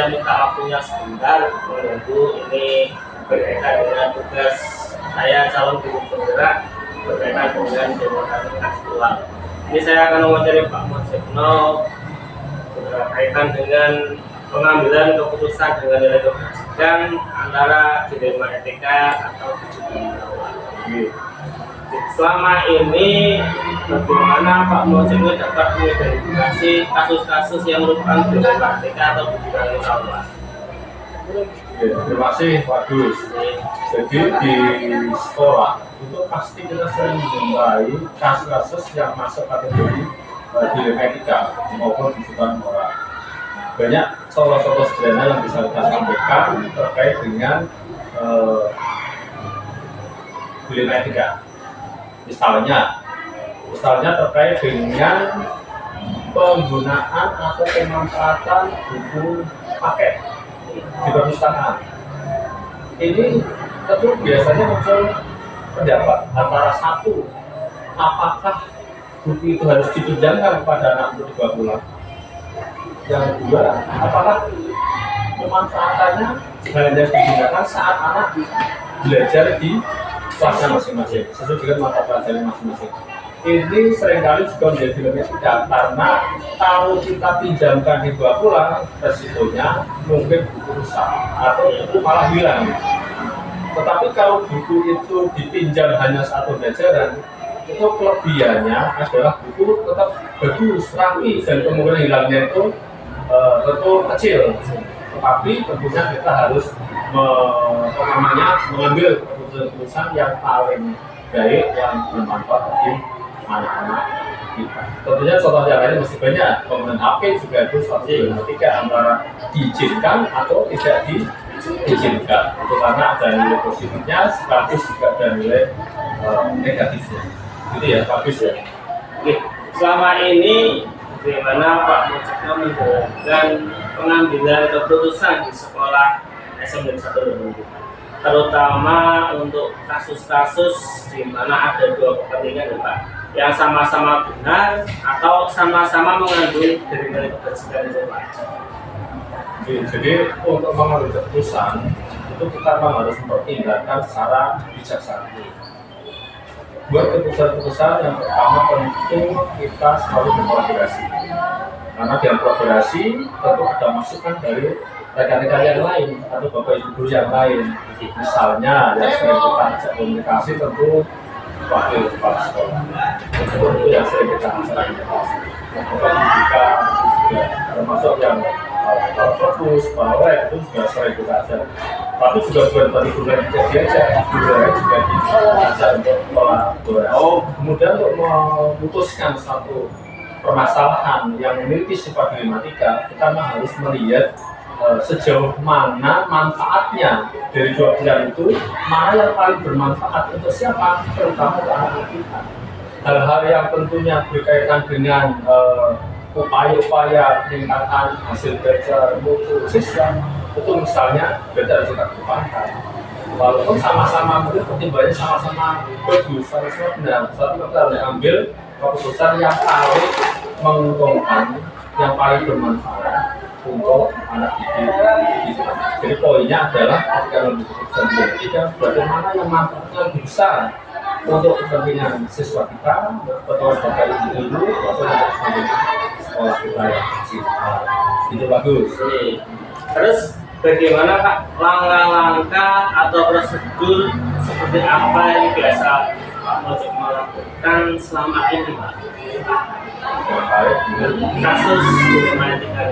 saya minta waktunya sebentar menunggu ini berkaitan dengan tugas saya calon guru penggerak berkaitan dengan demokrasi aktual. Ini saya akan mewawancari Pak Mojekno berkaitan dengan pengambilan keputusan dengan nilai kebajikan antara dilema etika atau kejujuran awal. Selama ini bagaimana Pak Mojekno dapat mengidentifikasi kasus-kasus yang merupakan dilema etika atau kejujuran awal? Terima kasih Pak Gus. Jadi di sekolah itu pasti kita sering menjumpai kasus-kasus yang masuk kategori dilema etika maupun kejujuran moral. Banyak contoh-contoh sederhana yang bisa kita sampaikan terkait dengan dilema etika. Misalnya terkait dengan penggunaan atau pemanfaatan buku paket di perpustakaan. Ini tentu biasanya muncul pendapat antara satu, apakah buku itu harus dipinjamkan kepada anak untuk dibawa pulang? Yang kedua, apakah pemanfaatannya hanya digunakan saat anak belajar di kelasnya masing-masing sesuai dengan mata pelajaran masing-masing? Ini seringkali juga menjadi dilema etika karena kalau kita pinjamkan dibawa pulang, resikonya mungkin buku rusak atau buku malah hilang. Tetapi kalau buku itu dipinjam hanya saat pembelajaran, itu kelebihannya adalah buku tetap bagus, rapi, dan kemungkinan hilangnya itu tentu kecil. Tetapi tentunya kita harus mengambil keputusan yang paling baik yang bermanfaat bagi anak-anak kita. Tentunya contoh yang lain masih banyak. Penggunaan HP juga itu suatu dilematika antara diizinkan atau tidak diizinkan. Itu karena ada nilai positifnya, sekaligus juga ada nilai negatifnya. Gitu ya, bagus ya. Oke, selama ini bagaimana Pak Mojekno menjalankan pengambilan keputusan di sekolah SMP 1 Lumajang, terutama untuk kasus-kasus di mana ada dua kepentingan ya Pak, yang sama-sama benar atau sama-sama mengandung dari nilai kebajikan itu Pak. Jadi untuk mengambil keputusan itu kita harus mempertimbangkan secara bijaksana. Buat keputusan-keputusan yang pertama tentu kita selalu berkolaborasi, karena dalam kolaborasi tentu ada masukan dari rekan-rekan yang lain atau bapak ibu guru yang lain. Misalnya yang sering kita ajak komunikasi tentu wakil kepala sekolah, itu yang sering kita ajak komunikasi. Pendidikan juga termasuk yang fokus, bawah itu juga sering kita ajak. Tapi juga bukan tadi guru yang diajak, guru yang juga diajak untuk kolaborasi. Kemudian untuk memutuskan satu permasalahan yang memiliki sifat dilematika, kita harus melihat sejauh mana manfaatnya dari dua pilihan itu, mana yang paling bermanfaat untuk siapa, terutama untuk anak kita. Hal-hal yang tentunya berkaitan dengan upaya-upaya peningkatan hasil belajar mutu siswa, itu misalnya beda harus kita kedepankan. Walaupun sama-sama mungkin pertimbangannya sama-sama bagus, sama-sama benar, tapi kita harus ambil keputusan yang paling menguntungkan, yang paling bermanfaat untuk anak didik kita. Jadi poinnya adalah ketika membuat keputusan dilematika, bagaimana yang manfaatnya lebih besar untuk kepentingan siswa kita, betul sebagai guru, atau untuk kepentingan sekolah kita yang kecil. Itu bagus. Terus bagaimana Pak langkah-langkah atau prosedur seperti apa yang biasa Pak Mojekno lakukan selama ini Pak? Kasus dilema etika.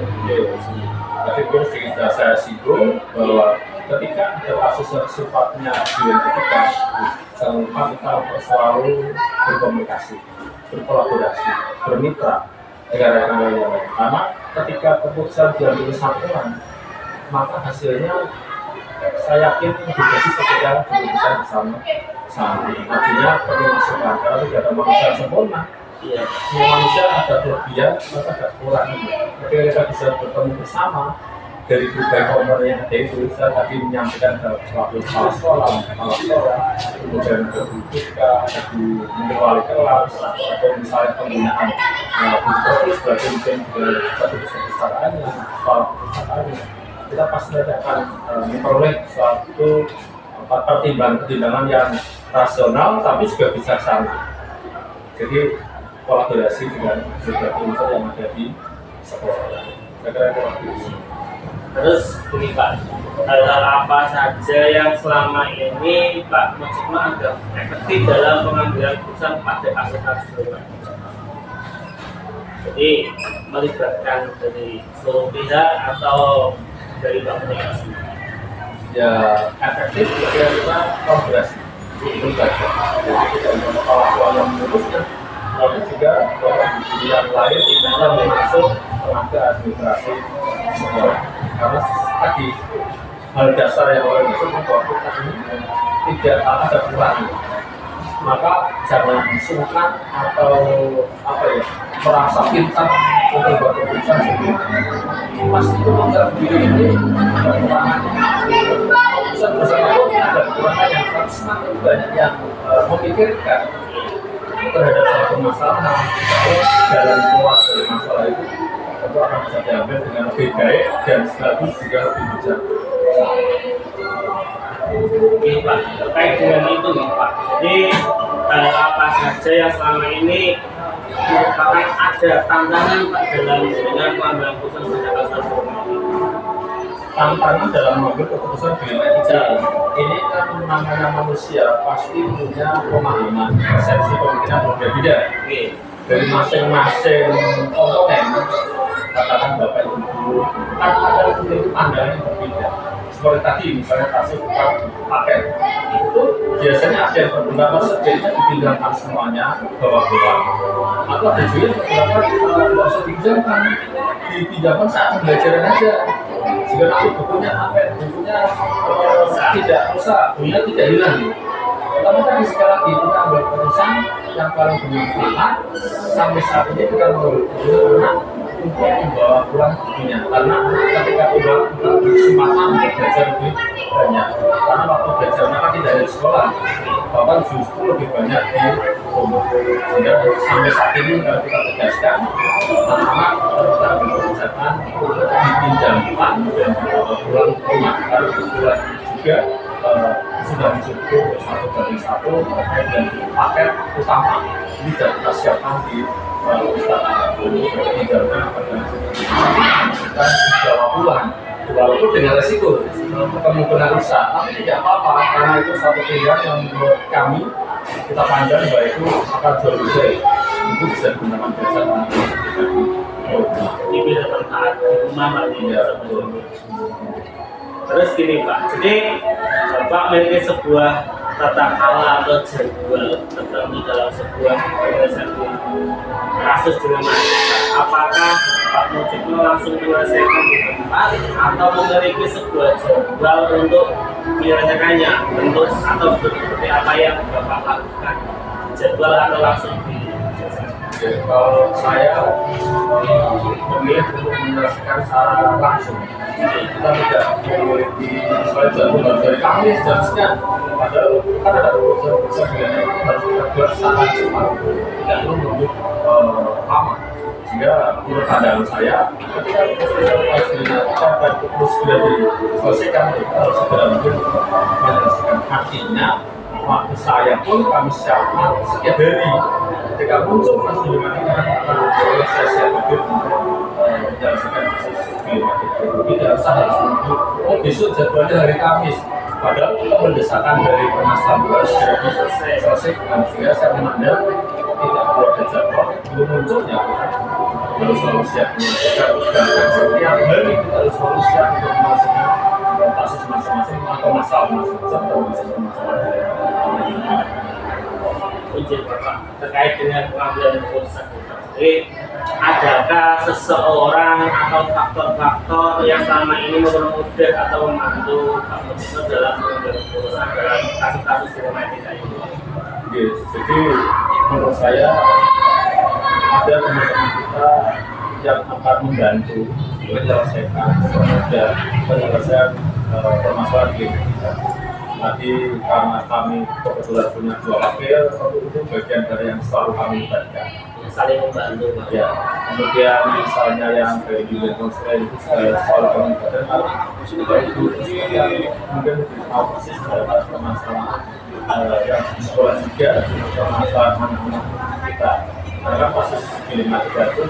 Tapi terus sudah saya singgung bahwa ketika ada kasus yang sifatnya dilema etika, jangan lupa kita selalu berkomunikasi, berkolaborasi, bermitra dengan rekan-rekan yang lain. Karena ketika keputusan diambil satuan, maka hasilnya saya yakin lebih bagus ketika keputusan bersama. Artinya perlu masukan, karena tidak ada manusia sempurna. Semua manusia ada kelebihan, maka ada kekurangan. Ketika kita bisa bertemu bersama dari berbagai komponen yang ada itu, saya tadi menyampaikan ke selaku kepala sekolah, kemudian ke guru juga, ada di wali kelas, atau misalnya penggunaan buku terus berarti mungkin ke satu perpustakaannya, kepala perpustakaannya. kita pasti akan memperoleh suatu pertimbangan yang rasional tapi juga bijaksana. Jadi kolaborasi dengan berbagai unsur yang ada di sekolah. Saya kira itu waktu itu. Terus ini Pak, hal-hal apa saja yang selama ini Pak Mujibno agak efektif dalam pengambilan keputusan pada kasus-kasus remaja? Jadi melibatkan dari seluruh pihak atau dari Pak Mujibno? Ya efektif kira-kira kolaborasi itu saja. Jadi tidak hanya kepala sekolah yang memutuskan, tapi juga di yang lain yang masuk tenaga administrasi sekolah. Karena tadi hal dasar yang oleh itu bahwa kita ini tidak ada kurangnya. Maka jangan sungkan atau merasa pintar untuk membuat keputusan sendiri. Pasti menganggap diri ini ada kekurangan. Keputusan bersama itu ada kekurangan yang semakin banyak yang memikirkan terhadap suatu masalah. Kalau jalan keluar dari masalah itu akan bisa diambil dengan lebih baik dan sekaligus juga lebih bijak. Oke Pak, terkait dengan itu nih Pak. Jadi hal apa saja yang selama ini merupakan ada tantangan Pak dalam dengan pengambilan keputusan pada kasus ini? Tantangan dalam mengambil keputusan di remaja ini kan namanya manusia pasti punya pemahaman, persepsi pemikiran berbeda-beda dari masing-masing komponen. Katakan bapak ibu kan ada memiliki pandangan yang berbeda. Seperti tadi misalnya kasus paket itu biasanya ada yang berpendapat sebaiknya dipindahkan semuanya bawah-bawah, atau ada juga yang berpendapat tidak usah dipindahkan saat pembelajaran aja. Jika nanti bukunya tidak rusak, bukunya tidak hilang. Tapi tadi sekali lagi kita ambil keputusan yang paling bermanfaat sampai saat ini kita mengambil keputusan untuk membawa pulang bukunya, karena ketika kita berkesempatan untuk belajar lebih banyak, karena waktu belajarnya kan tidak di sekolah, bahkan justru lebih banyak di rumah. Sehingga sampai saat ini kalau kita tegaskan anak-anak kita berkebijakan untuk dipinjamkan dan dibawa pulang ke rumah, karena kebetulan juga sudah mencukupi satu banding satu terkait dengan paket utama ini sudah kita siapkan di pustaka ini tinggalkan pada kita dibawa pulang walaupun dengan resiko kemungkinan rusak, tapi tidak apa-apa karena itu satu pilihan yang menurut kami kita pandang bahwa itu akan jauh lebih baik, itu bisa digunakan bersama Ini bisa bermanfaat di rumah Pak. ya, betul. Terus gini Pak, jadi Bapak memiliki sebuah tata kelola atau jadwal tertentu dalam sebuah penyelesaian kasus dengan masyarakat. Apakah Pak Mujibno langsung menyelesaikan di tempat atau memiliki sebuah jadwal untuk menyelesaikannya, bentuk atau seperti apa yang Bapak lakukan, jadwal atau langsung diselesaikan? Kalau saya memilih untuk menyelesaikan secara langsung, kita tidak memiliki jadwal dari kami jam sekian. Padahal kan ada keputusan yang harus kita buat sangat cepat, tidak perlu menunggu lama. Sehingga menurut pandangan saya, ketika keputusan sudah diselesaikan, kita harus segera mungkin menyelesaikan. Artinya waktu saya pun kami siapkan setiap hari. Ketika muncul mas dilematika akan saya siap untuk menjelaskan kasus dilematika. Tidak usah harus menunggu besok jadwalnya hari Kamis. Padahal kita mendesakan dari permasalahan harus segera diselesaikan. Sehingga saya memandang tidak perlu ada jadwal belum munculnya. Harus selalu siap menyelesaikan. Dan setiap hari kita harus selalu siap untuk menyelesaikan kasus masing-masing atau masalah masing-masing atau masalah izin Bapak terkait dengan pengambilan keputusan. Jadi adakah seseorang atau faktor-faktor yang selama ini mempermudah atau membantu Pak Mujibno dalam mengambil keputusan dalam kasus-kasus dilematika ini? Jadi menurut saya ada teman-teman kita yang akan membantu menyelesaikan penyelesaian permasalahan kita. Tadi karena kami kebetulan punya dua wakil, itu bagian dari yang selalu kami libatkan. saling membantu Pak. Ya, kemudian misalnya yang dari dunia konsulen itu soal komunikasi juga itu yang mungkin tahu persis terhadap permasalahan yang di sekolah juga permasalahan anak-anak kita, karena kasus dilematika itu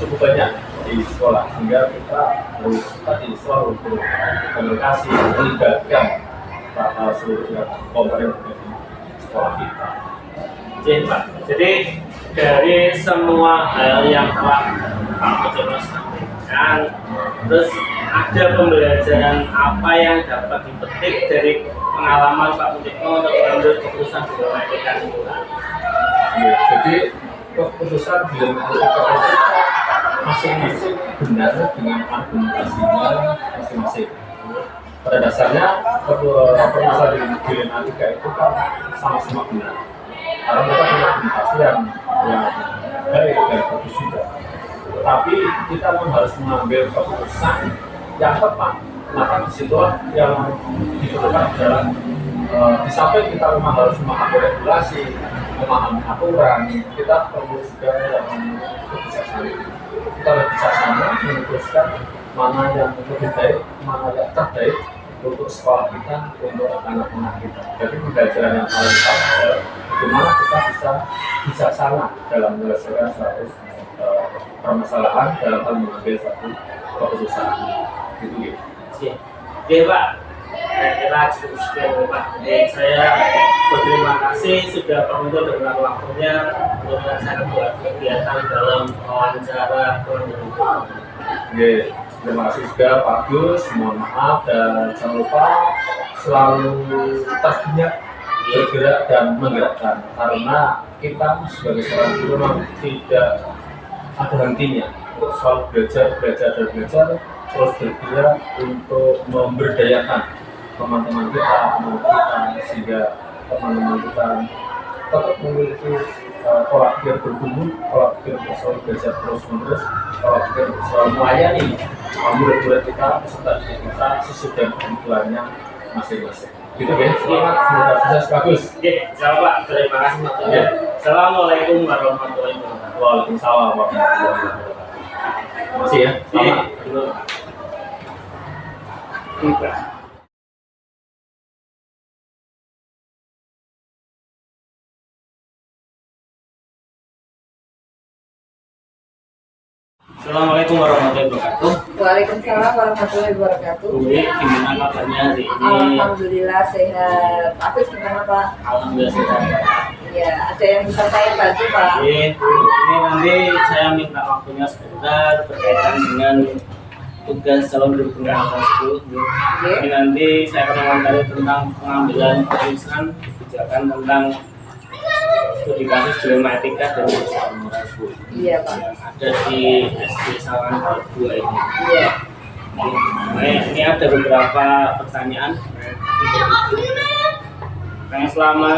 cukup banyak di sekolah, sehingga kita harus tadi selalu berkomunikasi melibatkan seluruh komponen di sekolah kita. Pak. Jadi dari semua hal yang telah Pak Mujono sampaikan, terus ada pembelajaran apa yang dapat dipetik dari pengalaman Pak Mujono untuk mengambil keputusan di dalam etika itu? Ya, jadi keputusan di dalam etika itu masing-masing benar dengan argumentasinya masing-masing. Pada dasarnya permasalahan di dalam etika itu kan sama-sama benar, karena mereka punya argumentasi yang baik dan bagus juga. Tapi kita memang harus mengambil keputusan yang tepat. Maka disitulah yang diperlukan adalah di samping kita memang harus memahami regulasi, memahami aturan, kita perlu juga yang kebijaksanaan. Kita lebih bijaksana memutuskan mana yang lebih baik, mana yang terbaik untuk sekolah kita, untuk anak-anak kita. Jadi pembelajaran yang paling utama adalah bagaimana kita bisa bijaksana dalam menyelesaikan suatu permasalahan dalam hal mengambil satu keputusan. Gitu ya. Oke Pak, kira cukup sekian Pak. Saya berterima kasih sudah berkunjung dengan waktunya untuk melaksanakan kegiatan dalam wawancara penelitian. Terima kasih juga Pak Gus, mohon maaf dan jangan lupa selalu tersedia bergerak dan menggerakkan, karena kita sebagai seorang guru memang tidak ada hentinya untuk selalu belajar dan belajar, terus bergerak untuk memberdayakan teman-teman kita, sehingga teman-teman kita tetap memiliki pola pikir bertumbuh, pola pikir selalu belajar terus-menerus, pola pikir selalu melayani murid-murid kita, peserta didik kita sesuai dengan kebutuhannya masing-masing. Gitu ya, semangat, semoga sukses bagus. Oke, siap Pak, terima kasih waktunya. Assalamualaikum warahmatullahi wabarakatuh. Waalaikumsalam warahmatullahi wabarakatuh. Terima kasih ya. Selamat. Assalamualaikum warahmatullahi wabarakatuh. Waalaikumsalam warahmatullahi wabarakatuh. Budi, gimana kabarnya hari ini? Alhamdulillah sehat. Pak Agus gimana Pak? Alhamdulillah sehat. Iya, ada yang bisa saya bantu Pak? Ini nanti saya minta waktunya sebentar berkaitan dengan tugas calon guru penggerak kelas 10. Ini nanti saya akan mengomentari tentang pengambilan keputusan kebijakan tentang studi kasus dilema etika dan kebijakan moral Bu. Iya Pak. Ada di SD Sawan 2 ini. Iya. Nah, ini ada beberapa pertanyaan. Nah, selama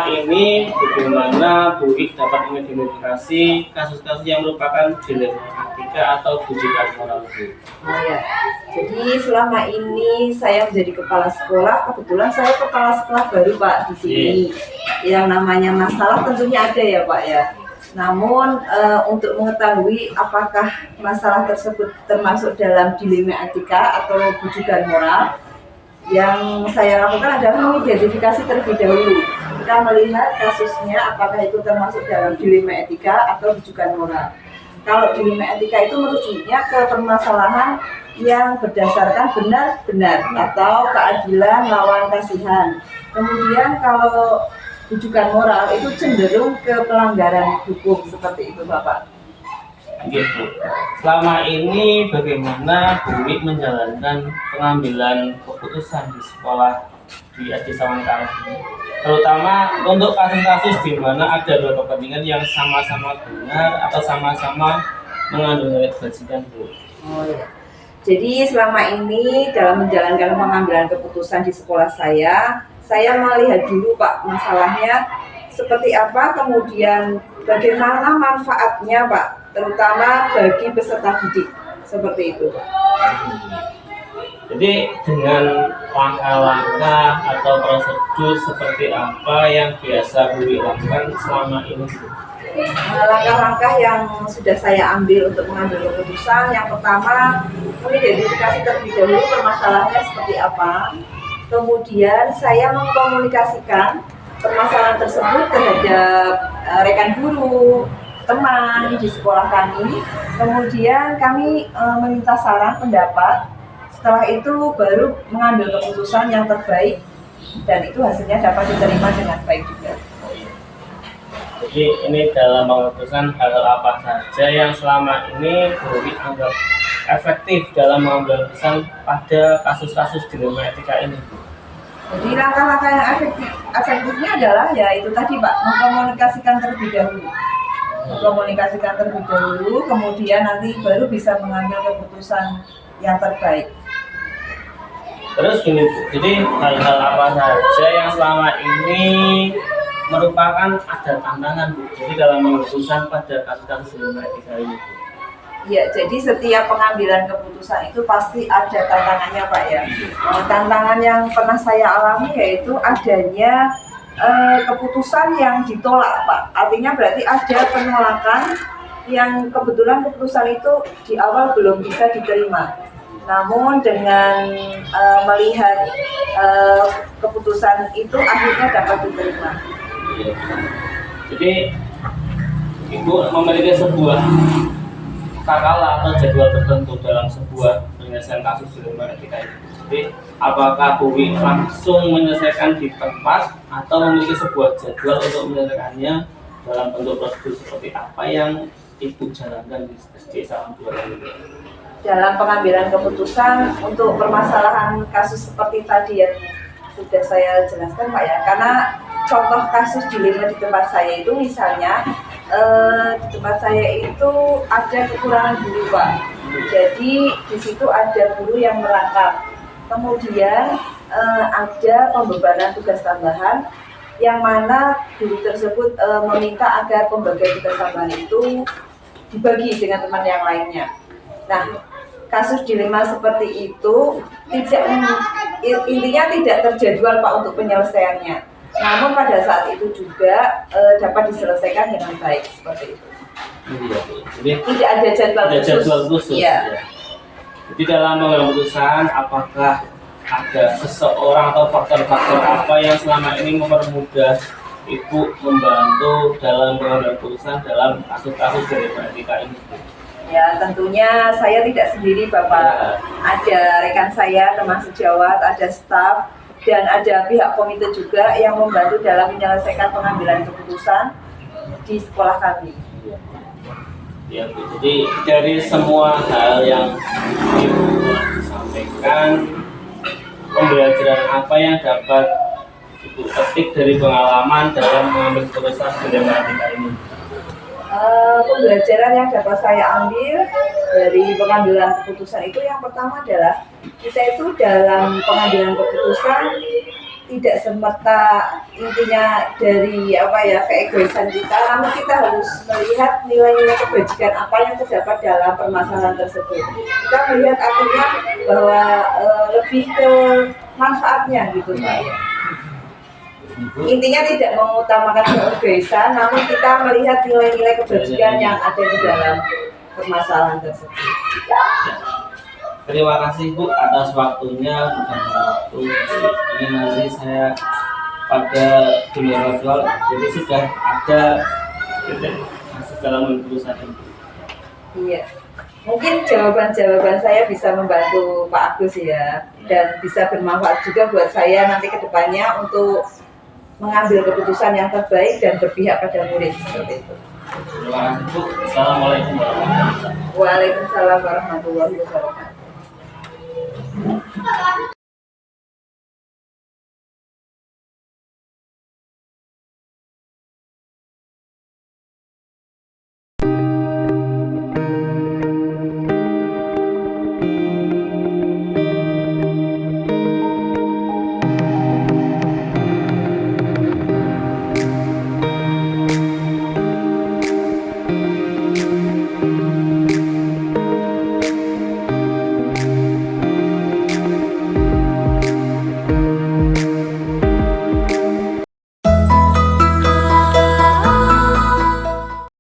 ini bagaimana Bu Ik dapat mengidentifikasi kasus-kasus yang merupakan dilema etika atau bujukan moral Bu? Oh ya. Jadi selama ini saya menjadi kepala sekolah, kebetulan saya kepala sekolah baru Pak di sini. Yang namanya masalah tentunya ada ya Pak ya. Namun untuk mengetahui apakah masalah tersebut termasuk dalam dilema etika atau bujukan moral, yang saya lakukan adalah mengidentifikasi terlebih dahulu. Kita melihat kasusnya apakah itu termasuk dalam dilema etika atau bujukan moral. Kalau dilema etika itu merujuknya ke permasalahan yang berdasarkan benar-benar atau keadilan lawan kasihan. Kemudian kalau bujukan moral itu cenderung ke pelanggaran hukum, seperti itu Bapak. Gitu. Selama ini bagaimana Bu Ik menjalankan pengambilan keputusan di sekolah di SD Sawan Karas ini, terutama untuk kasus-kasus di mana ada dua kepentingan yang sama-sama benar atau sama-sama mengandung nilai kebajikan Bu? Oh ya. Jadi selama ini dalam menjalankan pengambilan keputusan di sekolah saya melihat dulu Pak masalahnya seperti apa, kemudian bagaimana manfaatnya Pak, terutama bagi peserta didik, seperti itu Pak. Jadi dengan langkah-langkah atau prosedur seperti apa yang biasa Bu lakukan selama ini? Langkah-langkah yang sudah saya ambil untuk mengambil keputusan, yang pertama mengidentifikasi terlebih dahulu permasalahannya seperti apa. Kemudian saya mengkomunikasikan permasalahan tersebut terhadap rekan guru, teman di sekolah kami. Kemudian kami meminta saran pendapat. Setelah itu baru mengambil keputusan yang terbaik dan itu hasilnya dapat diterima dengan baik juga. Jadi ini dalam mengutuskan hal apa saja yang selama ini Bu Wi anggap efektif dalam mengambil keputusan pada kasus-kasus dilema etika ini. Jadi langkah-langkah yang efektifnya adalah ya itu tadi Pak, mengkomunikasikan terlebih dahulu, kemudian nanti baru bisa mengambil keputusan yang terbaik. Terus gini Bu, jadi hal-hal apa saja yang selama ini merupakan ada tantangan Bu, jadi dalam mengutuskan pada kasus-kasus dilema etika ini Bu? Ya, jadi setiap pengambilan keputusan itu pasti ada tantangannya Pak ya. Tantangan yang pernah saya alami yaitu adanya keputusan yang ditolak Pak. Artinya berarti ada penolakan yang kebetulan keputusan itu di awal belum bisa diterima. Namun dengan melihat keputusan itu akhirnya dapat diterima. Jadi Ibu memiliki sebuah skala atau jadwal tertentu dalam sebuah penyelesaian kasus dilema etika ini. Jadi apakah Bu Wi langsung menyelesaikan di tempat atau memiliki sebuah jadwal untuk menyelesaikannya dalam bentuk prosedur seperti apa yang Ibu jalankan di SD Salam 2 ini? Dalam pengambilan keputusan untuk permasalahan kasus seperti tadi yang sudah saya jelaskan Pak ya, karena contoh kasus dilema di tempat saya itu misalnya di tempat saya itu ada kekurangan guru Pak. Jadi di situ ada guru yang merangkap. Kemudian ada pembebanan tugas tambahan yang mana guru tersebut meminta agar pembagian tugas tambahan itu dibagi dengan teman yang lainnya. Nah, kasus dilema seperti itu intinya tidak terjadwal Pak untuk penyelesaiannya. Namun pada saat itu juga dapat diselesaikan dengan baik seperti itu. Jadi tidak ada jadwal khusus. Ya. Jadi dalam mengambil keputusan, apakah ada seseorang atau faktor-faktor apa yang selama ini mempermudah Ibu membantu dalam mengambil keputusan dalam kasus-kasus dilema etika ini? Ya tentunya saya tidak sendiri Bapak. Ada rekan saya, teman sejawat, ada staf, dan ada pihak komite juga yang membantu dalam menyelesaikan pengambilan keputusan di sekolah kami. Ya Bu, jadi dari semua hal yang Ibu sampaikan, pembelajaran apa yang dapat Ibu petik dari pengalaman dalam mengambil keputusan dilema etika ini? Pembelajaran yang dapat saya ambil dari pengambilan keputusan itu yang pertama adalah kita itu dalam pengambilan keputusan tidak semerta intinya dari keegoisan kita, namun kita harus melihat nilai-nilai kebajikan apa yang terdapat dalam permasalahan tersebut. Kita melihat artinya bahwa lebih ke manfaatnya gitu Pak ya. Intinya tidak mengutamakan keegoisan, namun kita melihat nilai-nilai kebajikan yang ada di dalam permasalahan tersebut. Terima kasih Bu atas waktunya. Ini nanti saya pada dunia virtual, jadi sudah ada kasus dalam keputusan ini. Iya. Mungkin jawaban-jawaban saya bisa membantu Pak Agus ya, dan bisa bermanfaat juga buat saya nanti ke depannya untuk mengambil keputusan yang terbaik dan berpihak pada murid seperti itu. Terima kasih Bu. Assalamualaikum warahmatullahi wabarakatuh. Waalaikumsalam warahmatullahi wabarakatuh.